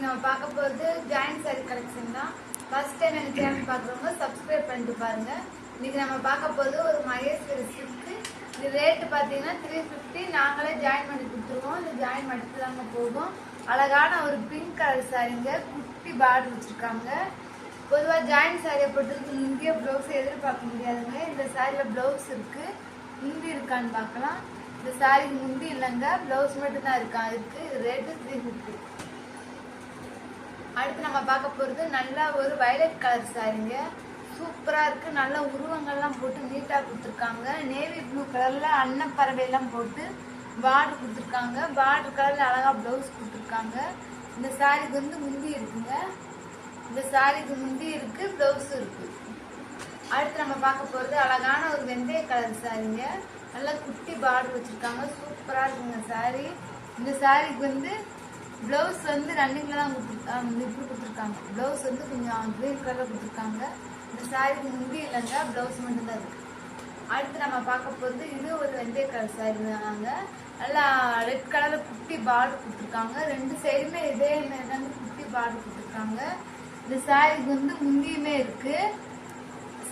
நம்ம பார்க்க போகிறது ஜாயின்ட் சாரி கலெக்ஷன் தான். ஃபர்ஸ்ட் டைம் எனக்கு சேனல் பார்க்குறவங்க சப்ஸ்கிரைப் பண்ணிட்டு பாருங்க. இன்னைக்கு நம்ம பார்க்க போகிறது ஒரு மகேஸ்வரி சில்க்கு. இது ரேட்டு பார்த்தீங்கன்னா 350. நாங்களே ஜாயின் பண்ணி கொடுத்துருவோம். இது ஜாயின் பண்ணிட்டு தாங்க போகும். அழகான ஒரு பிங்க் கலர் சாரிங்க, குட்டி பார்டர் வச்சுருக்காங்க. பொதுவாக ஜாயின்ட் சாரியை பொறுத்தவரைக்கும் முந்திய ப்ளவுஸ் எதிர்பார்க்க முடியாதுங்க. இந்த சாரியில் ப்ளவுஸ் இருக்குது, முந்தி இருக்கான்னு பார்க்கலாம். இந்த சாரிக்கு முந்தி இல்லைங்க, ப்ளவுஸ் மட்டும் தான் இருக்கா. அதுக்கு ரேட்டு 350. அடுத்து நம்ம பார்க்க போகிறது நல்லா ஒரு வயலட் கலர் சாரிங்க. சூப்பராக இருக்குது. நல்ல உருவங்கள்லாம் போட்டு நீட்டாக கொடுத்துருக்காங்க. நேவி ப்ளூ கலரில் அன்னப்பறவையெல்லாம் போட்டு பார்டர் கொடுத்துருக்காங்க. பார்டர் கலரில் அழகாக ப்ளவுஸ் கொடுத்துருக்காங்க. இந்த சாரிக்கு வந்து முந்தி இருக்குங்க. இந்த சாரிக்கு முந்தி இருக்குது, ப்ளவுஸும் இருக்குது. அடுத்து நம்ம பார்க்க போகிறது அழகான ஒரு வெந்தய கலர் சாரிங்க. நல்லா குட்டி பார்டர் வச்சுருக்காங்க. சூப்பராக இருக்குங்க சாரி. இந்த சாரிக்கு வந்து ப்ளவுஸ் வந்து ரன்னிங்கில் தான் இப்படி கொடுத்துருக்காங்க. ப்ளவுஸ் வந்து கொஞ்சம் க்ரீன் கலரில் கொடுத்துருக்காங்க. இந்த சாரிக்கு முந்தி இல்லைங்க, ப்ளவுஸ் மட்டும்தான் இருக்குது. அடுத்து நம்ம பார்க்க போகிறது இது ஒரு வெந்தய கலர் சாரி தாங்க. நல்லா ரெட் கலரில் குட்டி பார்டர் கொடுத்துருக்காங்க. ரெண்டு சைடுமே இதே மாதிரி தாங்க குட்டி பார்டர் கொடுத்துருக்காங்க. இந்த சாரிக்கு வந்து முந்தியுமே இருக்குது.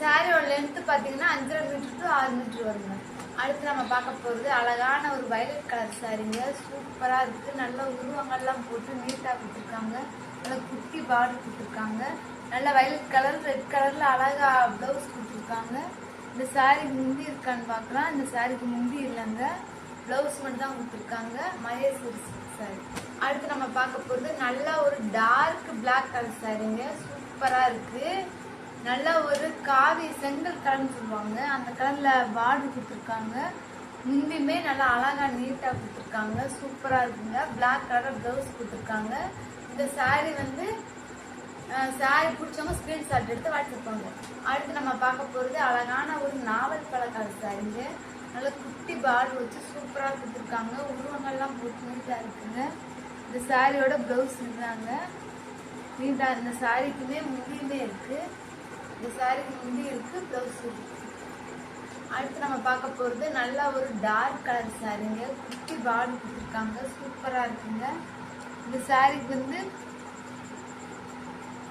சாரியோட லென்த்து பார்த்தீங்கன்னா 5.5 மீட்டர் டு 6 மீட்டர் வருங்க. அடுத்து நம்ம பார்க்க போகிறது அழகான ஒரு வயலட் கலர் சாரிங்க. சூப்பராக இருக்குது. நல்ல உருவங்கள்லாம் போட்டு நீட்டாக கொடுத்துருக்காங்க. நல்லா குட்டி பார்டர் கொடுத்துருக்காங்க. நல்ல வயலட் கலர் ரெட் கலரில் அழகாக ப்ளவுஸ் கொடுத்துருக்காங்க. இந்த சாரிக்கு முந்தி இருக்கான்னு பார்க்கலாம். இந்த சாரிக்கு முந்தி இல்லைங்க, ப்ளவுஸ் மட்டும் தான் கொடுத்துருக்காங்க. மகேஸ்வரி சாரி. அடுத்து நம்ம பார்க்க போகிறது நல்லா ஒரு டார்க் பிளாக் கலர் சாரிங்க. சூப்பராக இருக்குது. நல்லா ஒரு காவி செங்கல் கலர்னு சொல்லுவாங்க, அந்த கலரில் பார்டர் கொடுத்துருக்காங்க. முந்தியுமே நல்லா அழகாக நீட்டாக கொடுத்துருக்காங்க. சூப்பராக இருக்குங்க. பிளாக் கலர் ப்ளவுஸ் கொடுத்துருக்காங்க. இந்த சாரீ வந்து சாரீ பிடிச்சவங்க ஸ்க்ரீன்ஷாட் எடுத்து வாட்ஸ்அப்பாங்க. அடுத்து நம்ம பார்க்க போகிறது அழகான ஒரு நாவல் கலர் சாரீங்க. நல்லா குட்டி பார்டர் வச்சு சூப்பராக கொடுத்துருக்காங்க. உருவங்கள்லாம் போட்டு நீட்டாக இருக்குங்க. இந்த சாரியோட ப்ளவுஸ் இருந்தாங்க நீட்டாக. இந்த சாரிக்குமே முந்தியுமே இருக்குது. இந்த சாரிக்கு முந்தி இருக்கு, ப்ளவுஸ் இருக்கு. அடுத்து நம்ம பார்க்க போகிறது நல்லா ஒரு டார்க் கலர் சாரிங்க. குட்டி பார்டர் கொடுத்துருக்காங்க. சூப்பராக இருக்குங்க. இந்த சாரிக்கு வந்து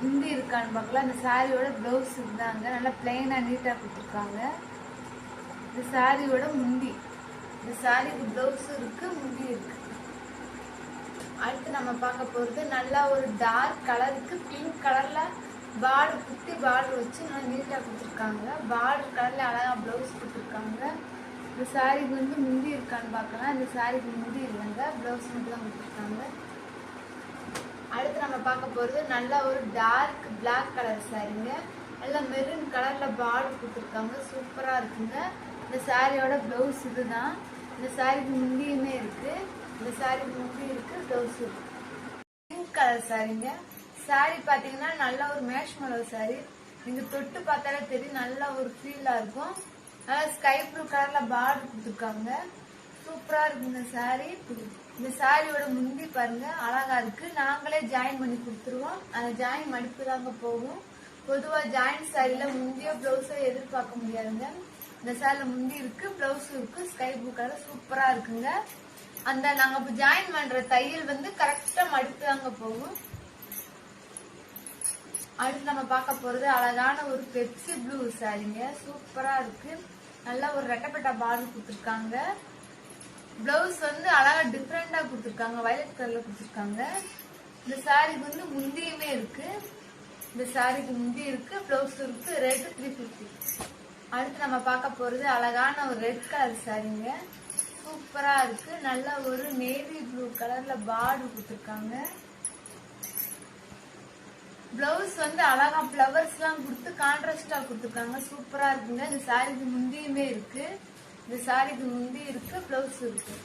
முந்தி இருக்கான்னு பார்க்கலாம். இந்த சாரியோட ப்ளவுஸ் இருந்தாங்க. நல்லா பிளெயினாக நீட்டாக கொடுத்துருக்காங்க. இந்த சாரியோட முந்தி, இந்த சாரிக்கு ப்ளவுஸும் இருக்குது, முந்தி இருக்குது. அடுத்து நம்ம பார்க்க போகிறது நல்லா ஒரு டார்க் கலருக்கு பிங்க் கலரில் பார்டர் குட்டி பார்டர் வச்சு நல்லா நீட்டாக கொடுத்துருக்காங்க. பார்டர் கலரில் அழகாக ப்ளவுஸ் கொடுத்துருக்காங்க. இந்த சாரிக்கு வந்து முந்தி இருக்கான்னு பார்க்கலாம். இந்த சாரிக்கு முந்தி இல்லைங்க, ப்ளவுஸ் மட்டும் தான் கொடுத்துருக்காங்க. அடுத்து நம்ம பார்க்க போகிறது நல்லா ஒரு டார்க் பிளாக் கலர் சாரிங்க. நல்லா மெரூன் கலரில் பார்டர் கொடுத்துருக்காங்க. சூப்பராக இருக்குங்க. இந்த சாரியோட ப்ளவுஸ் இது தான். இந்த சாரிக்கு முந்தியுமே இருக்குது. இந்த சாரிக்கு முந்தி இருக்குது, ப்ளவுஸ் இருக்குது. பிங்க் கலர் சாரிங்க. சாரி பார்த்தீங்கன்னா நல்லா ஒரு மேஷ்மலோ சாரி. நீங்கள் தொட்டு பார்த்தாலே தெரியும், நல்லா ஒரு ஃபீலாக இருக்கும். நல்லா ஸ்கை ப்ளூ கலரில் பார்டர் கொடுத்துருக்காங்க. சூப்பராக இருக்குங்க சாரி. இந்த சாரியோட முந்தி பாருங்க, அழகா இருக்கு. நாங்களே ஜாயின் பண்ணி கொடுத்துருவோம். அந்த ஜாயின் மடிப்பு தாங்க போகும். பொதுவாக ஜாயின் சாரியில் முந்தியோ ப்ளவுஸோ எதிர்பார்க்க முடியாதுங்க. இந்த சாரியில் முந்தி இருக்கு, ப்ளவுஸும் இருக்கு. ஸ்கை ப்ளூ கலர் சூப்பராக இருக்குங்க. அந்த நாங்கள் இப்போ ஜாயின் பண்ணுற தையல் வந்து கரெக்டாக மடிப்பு தாங்க போகும். அடுத்து நம்ம பார்க்க போகிறது அழகான ஒரு பெப்சி ப்ளூ சாரிங்க. சூப்பராக இருக்குது. நல்லா ஒரு ரெட்டப்பட்ட பார்டர் கொடுத்துருக்காங்க. ப்ளவுஸ் வந்து அழகாக டிஃப்ரெண்டாக கொடுத்துருக்காங்க. வயலட் கலரில் கொடுத்துருக்காங்க. இந்த சாரிக்கு வந்து முந்தியுமே இருக்குது. இந்த சாரிக்கு முந்தி இருக்குது, ப்ளவுஸ் இருக்குது. ரேட்டு 350. அடுத்து நம்ம பார்க்க போகிறது அழகான ஒரு ரெட் கலர் சாரிங்க. சூப்பராக இருக்குது. நல்லா ஒரு நேவி ப்ளூ கலரில் பார்டர் கொடுத்துருக்காங்க. ப்ளவுஸ் வந்து அழகா ஃப்ளவர்ஸ்லாம் கொடுத்து கான்ட்ராஸ்டாக கொடுத்துருக்காங்க. சூப்பராக இருக்குங்க. இந்த சாரிக்கு முந்தியுமே இருக்குது. இந்த சாரிக்கு முந்தி இருக்குது, ப்ளவுஸ் இருக்குது.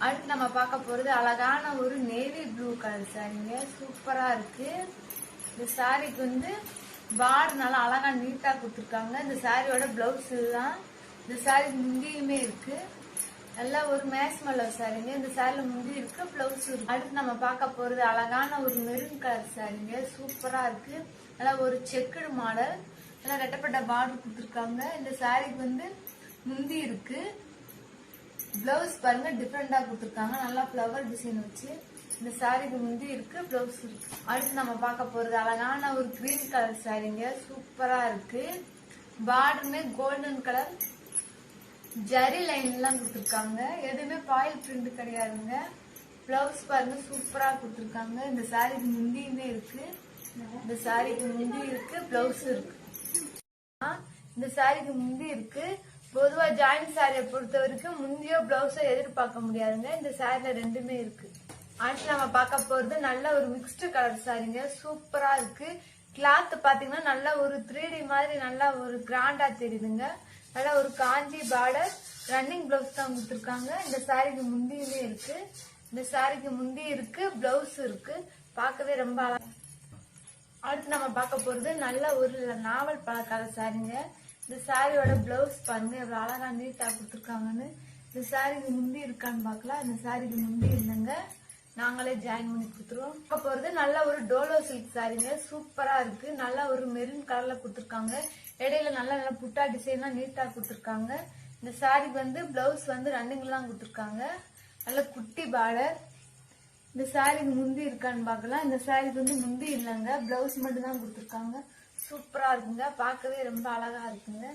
அடுத்து நம்ம பார்க்க போகிறது அழகான ஒரு நேவி ப்ளூ கலர் சாரிங்க. சூப்பராக இருக்குது. இந்த சாரிக்கு வந்து பார்டர் நல்லா அழகாக நீட்டாக கொடுத்துருக்காங்க. இந்த சாரியோட ப்ளவுஸ் இதுதான். இந்த சாரிக்கு முந்தியுமே இருக்குது. நல்லா ஒரு மேஷ்மலோ சாரிங்க. இந்த சாரியில் முந்தி இருக்கு, ப்ளவுஸ் இருக்கு. அடுத்து நம்ம பார்க்க போகிறது அழகான ஒரு மெரூன் கலர் சாரிங்க. சூப்பராக இருக்குது. நல்லா ஒரு செக்குடு மாடல். நல்லா ரெட்டப்பட்ட பார்டர் கொடுத்துருக்காங்க. இந்த சாரிக்கு வந்து முந்தி இருக்கு, ப்ளவுஸ் பாருங்க டிஃப்ரெண்டாக கொடுத்துருக்காங்க. நல்லா ஃப்ளவர் டிசைன் வச்சு இந்த சாரிக்கு முந்தி இருக்கு, பிளவுஸ் இருக்கு. அடுத்து நம்ம பார்க்க போறது அழகான ஒரு கிரீன் கலர் சாரிங்க. சூப்பரா இருக்கு. பார்டருமே கோல்டன் கலர் ஜரி லைன் எல்லாம் கொடுத்துருக்காங்க. எதுவுமே பாயில் பிரிண்ட் கிடையாதுங்க. பிளவுஸ் பாருங்க சூப்பரா கொடுத்துருக்காங்க. இந்த சாரிக்கு முந்தியுமே இருக்கு. இந்த சாரிக்கு முந்தி இருக்கு, பிளவுஸ் இருக்கு. இந்த சாரிக்கு முந்தி இருக்கு. பொதுவா ஜாயின் சாரியை பொறுத்த வரைக்கும் முந்தியோ பிளவுஸோ எதிர்பார்க்க முடியாதுங்க. இந்த சாரில ரெண்டுமே இருக்கு. அடுத்து நம்ம பார்க்க போறது நல்ல ஒரு மிக்ஸ்டு கலர் சாரிங்க. சூப்பரா இருக்கு. கிளாத் பாத்தீங்கன்னா நல்லா ஒரு 3D மாதிரி நல்லா ஒரு கிராண்டா தெரியுதுங்க. நல்லா ஒரு காஞ்சி பார்டர் ரன்னிங் பிளவுஸ் தான் கொடுத்துருக்காங்க. இந்த சாரிக்கு முந்தியுமே இருக்கு. இந்த சாரிக்கு முந்தி இருக்கு, பிளவுஸ் இருக்கு. பார்க்கவே ரொம்ப அழகா. அடுத்து நம்ம பார்க்க போறது நல்ல ஒரு நாவல் பழ கலர் சாரிங்க. இந்த சாரியோட பிளவுஸ் பாருங்க எவ்வளவு அழகா நீட்டா கொடுத்துருக்காங்கன்னு. இந்த சாரிக்கு முந்தி இருக்கான்னு பாக்கலாம். இந்த சாரிக்கு முந்தி இல்லைங்க, நாங்களே ஜாயின் பண்ணி கொடுத்துருவோம். பார்க்க போறது நல்ல ஒரு டோலோ சில்க் சாரிங்க. சூப்பரா இருக்கு. நல்லா ஒரு மெரூன் கலர்ல கொடுத்துருக்காங்க. இடையில நல்ல நல்ல புட்டா டிசைன்லாம் நீட்டா கொடுத்துருக்காங்க. இந்த சாரிக்கு வந்து பிளவுஸ் வந்து ரன்னிங் எல்லாம் கொடுத்துருக்காங்க. நல்ல குட்டி பார்டர். இந்த சாரிக்கு முந்தி இருக்கான்னு பாக்கலாம். இந்த சாரிக்கு வந்து முந்தி இல்லைங்க, பிளவுஸ் மட்டும் தான் கொடுத்துருக்காங்க. சூப்பரா இருக்குங்க. பார்க்கவே ரொம்ப அழகா இருக்குங்க.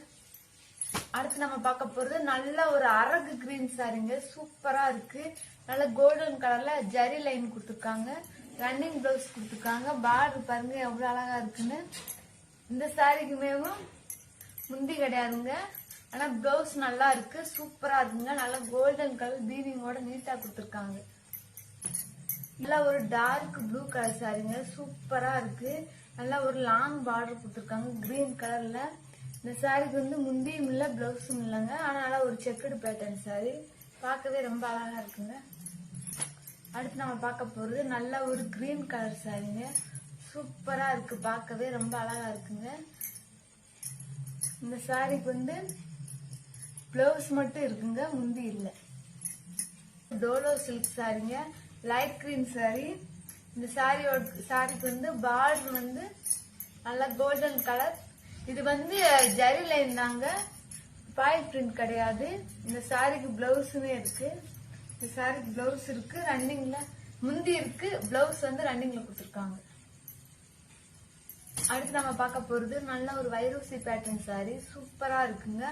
அடுத்து நம்ம பார்க்க போறது நல்ல ஒரு அரகு கிரீன் சாரிங்க. சூப்பரா இருக்கு. நல்ல கோல்டன் கலர்ல ஜரி லைன் கொடுத்துருக்காங்க. ரன்னிங் பிளவுஸ் கொடுத்துருக்காங்க. பார்டர் பாருங்க எவ்வளவு அழகா இருக்குன்னு. இந்த சாரிக்குமேவும் முந்தி கிடையாதுங்க, ஆனா பிளவுஸ் நல்லா இருக்கு. சூப்பரா இருக்குங்க. நல்ல கோல்டன் கலர் பீவிங்கோட நீட்டா கொடுத்துருக்காங்க. நல்லா ஒரு டார்க் ப்ளூ கலர் சாரிங்க. சூப்பரா இருக்கு. நல்லா ஒரு லாங் பார்டர் கொடுத்துருக்காங்க கிரீன் கலர்ல. இந்த சாரிக்கு வந்து முந்தியும் இல்ல, பிளவுஸும் இல்லைங்க, ஆனா நல்லா ஒரு செக்குடு பேட்டர்ன் சாரி. பார்க்கவே ரொம்ப அழகா இருக்குங்க. அடுத்து நம்ம பார்க்க போறது நல்ல ஒரு கிரீன் கலர் சாரிங்க. சூப்பரா இருக்கு. பார்க்கவே ரொம்ப அழகா இருக்குங்க. இந்த சாரிக்கு வந்து பிளவுஸ் மட்டும் இருக்குங்க, முந்தி இல்ல. டோலோ சில்க் சாரிங்க. Light green sorry. இந்த சாரிக்கு வந்து பார்டர் வந்து நல்ல கோல்டன் கலர். இது வந்து ஜரி லைன் தாங்க, பாயில் பிரிண்ட் கிடையாது. இந்த சாரிக்கு பிளவுஸுமே இருக்கு. இந்த சாரிக்கு பிளவுஸ் இருக்கு, ரன்னிங்ல முந்தி இருக்கு, பிளவுஸ் வந்து ரன்னிங்ல கொடுத்துருக்காங்க. அடுத்து நம்ம பார்க்க போறது நல்ல ஒரு வைரோசி பேட்டர்ன் சாரி. சூப்பரா இருக்குங்க.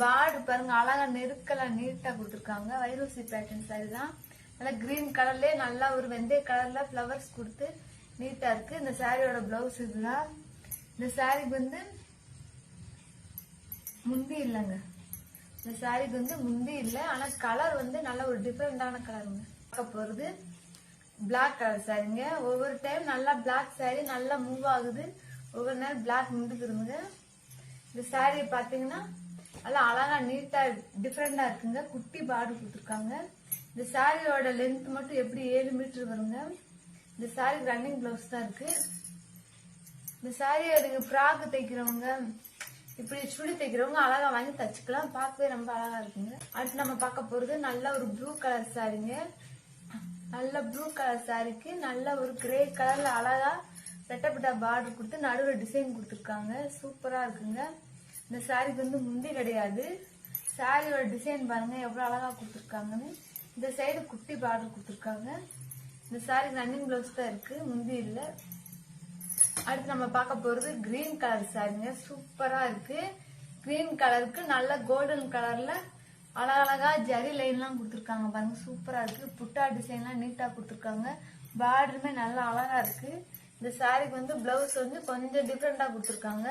பார்டர் பாருங்க அழகா நெருக்கலா நீட்டா கொடுத்துருக்காங்க. வைரோசி பேட்டர்ன் சாரி தான். நல்லா கிரீன் கலர்லயே நல்லா ஒரு வெந்தய கலர்ல பிளவர்ஸ் கொடுத்து நீட்டா இருக்கு. இந்த சாரியோட பிளவுஸ் இதுதான். இந்த சாரிக்கு வந்து முந்தி இல்லைங்க. இந்த சாரிக்கு வந்து முந்தி இல்ல, ஆனா கலர் வந்து நல்ல ஒரு டிஃபரெண்டான கலருங்க. பார்க்க போறது பிளாக் கலர் சாரிங்க. ஒவ்வொரு டைம் நல்லா பிளாக் சாரி நல்லா மூவ் ஆகுது, ஒவ்வொரு நேரம் பிளாக் நின்றுக்குதுங்க. இந்த சாரி பாத்தீங்கன்னா நல்லா அழகா நீட்டா டிஃபரெண்டா இருக்குங்க. குட்டி பார்டர் கொடுத்துருக்காங்க. இந்த சாரியோட லென்த் மட்டும் எப்படி 7 மீட்டர் வருங்க. இந்த சாரி ரன்னிங் பிளவுஸ் தான் இருக்கு. இந்த சாரியை நீங்க ஃப்ராக் தைக்கிறவங்க, இப்படி சுடி தைக்கிறவங்க அழகா வாங்கி தச்சுக்கலாம். பார்க்கவே ரொம்ப அழகா இருக்குங்க. அடுத்து நம்ம பார்க்க போறது நல்ல ஒரு ப்ளூ கலர் சாரிங்க. நல்ல ப்ளூ கலர் சாரிக்கு நல்ல ஒரு கிரே கலர்ல அழகா பெட்டப்பட்ட பார்டர் கொடுத்து நடுவில் டிசைன் கொடுத்துருக்காங்க. சூப்பரா இருக்குங்க. இந்த சாரிக்கு வந்து முந்தி கிடையாது. சாரியோட டிசைன் பாருங்க எவ்வளவு அழகா கொடுத்துருக்காங்கன்னு. இந்த சைடு குட்டி பார்டர் கொடுத்துருக்காங்க. இந்த சாரி ரன்னிங் பிளவுஸ் தான் இருக்கு, முந்தி இல்ல. அடுத்து நம்ம பார்க்க போறது கிரீன் கலர் சாரிங்க. சூப்பரா இருக்கு. கிரீன் கலருக்கு நல்ல கோல்டன் கலர்ல அழகழகா ஜரி லைன் எல்லாம் கொடுத்துருக்காங்க பாருங்க. சூப்பரா இருக்கு. புட்டா டிசைன் எல்லாம் நீட்டா கொடுத்துருக்காங்க. பார்டருமே நல்லா அழகா இருக்கு. இந்த சாரிக்கு வந்து பிளவுஸ் வந்து கொஞ்சம் டிஃப்ரெண்டா கொடுத்துருக்காங்க.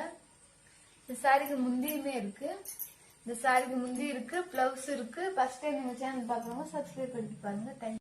இந்த சாரிக்கு முந்தியுமே இருக்கு. இந்த சாரிக்கு முந்தி இருக்கு, பிளவுஸ் இருக்கு. ஃபர்ஸ்ட் டைம் நீங்க சேனல் பாக்குறவங்க சப்ஸ்கிரைப் பண்ணி பாருங்க. தேங்க்யூ.